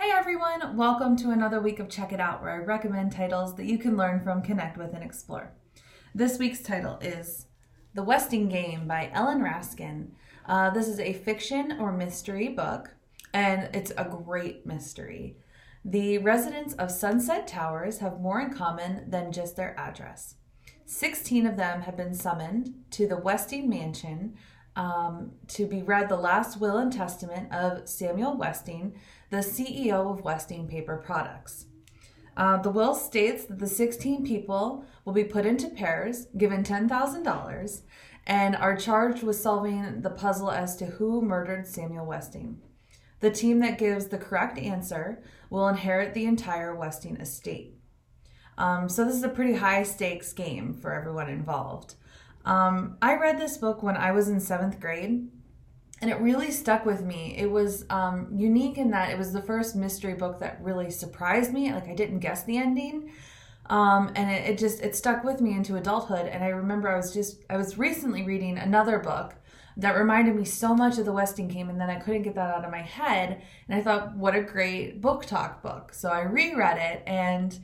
Hi everyone, welcome to another week of Check It Out, where I recommend titles that you can learn from, connect with, and explore. This week's title is The Westing Game by Ellen Raskin. This is a fiction or mystery book, and it's a great mystery. The residents of Sunset Towers have more in common than just their address. 16 of them have been summoned to the Westing Mansion to be read the last will and testament of Samuel Westing, the CEO of Westing Paper Products. The will states that the 16 people will be put into pairs, given $10,000, and are charged with solving the puzzle as to who murdered Samuel Westing. The team that gives the correct answer will inherit the entire Westing estate. So this is a pretty high stakes game for everyone involved. I read this book when I was in 7th grade, and it really stuck with me. It was unique in that it was the first mystery book that really surprised me. Like, I didn't guess the ending, and it stuck with me into adulthood. And I remember I was recently reading another book that reminded me so much of the Westing Game, and then I couldn't get that out of my head. And I thought, what a great book talk book. So I reread it, and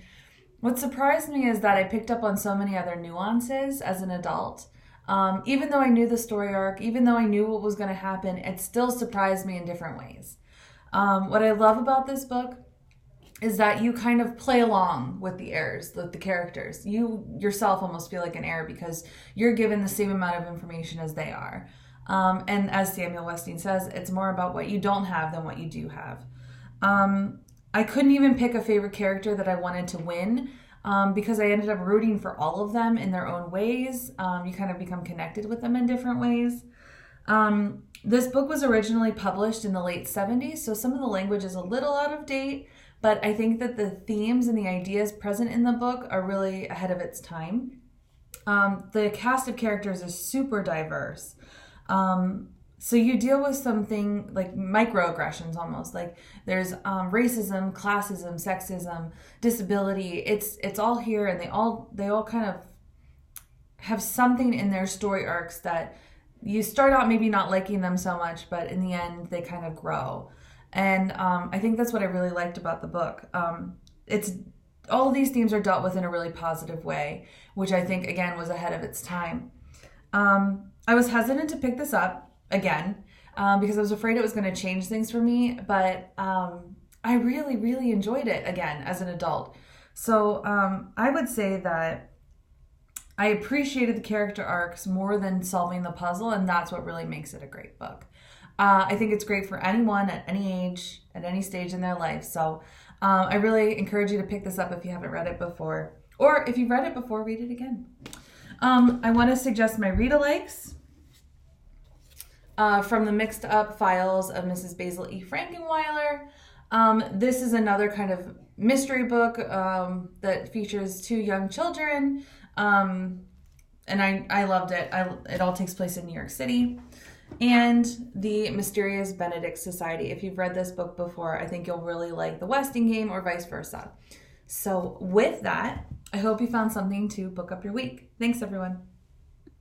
what surprised me is that I picked up on so many other nuances as an adult. Even though I knew the story arc, even though I knew what was going to happen, it still surprised me in different ways. What I love about this book is that you kind of play along with the heirs, with the characters. You yourself almost feel like an heir because you're given the same amount of information as they are. And as Samuel Westing says, it's more about what you don't have than what you do have. I couldn't even pick a favorite character that I wanted to win. Because I ended up rooting for all of them in their own ways. You kind of become connected with them in different ways. This book was originally published in the late 70s, so some of the language is a little out of date, but I think that the themes and the ideas present in the book are really ahead of its time. The cast of characters is super diverse. So you deal with something like microaggressions almost. Like there's racism, classism, sexism, disability. It's all here, and they all kind of have something in their story arcs that you start out maybe not liking them so much, but in the end they kind of grow. And I think that's what I really liked about the book. It's all of these themes are dealt with in a really positive way, which I think again was ahead of its time. I was hesitant to pick this up again, because I was afraid it was going to change things for me, but I really, really enjoyed it again as an adult. So I would say that I appreciated the character arcs more than solving the puzzle, and that's what really makes it a great book. I think it's great for anyone at any age, at any stage in their life. So I really encourage you to pick this up if you haven't read it before, or if you've read it before, read it again. I want to suggest my Readalikes. From the Mixed Up Files of Mrs. Basil E. Frankenweiler. This is another kind of mystery book that features 2 young children, and I loved it. It all takes place in New York City. And The Mysterious Benedict Society. If you've read this book before, I think you'll really like The Westing Game, or vice versa. So with that, I hope you found something to book up your week. Thanks, everyone.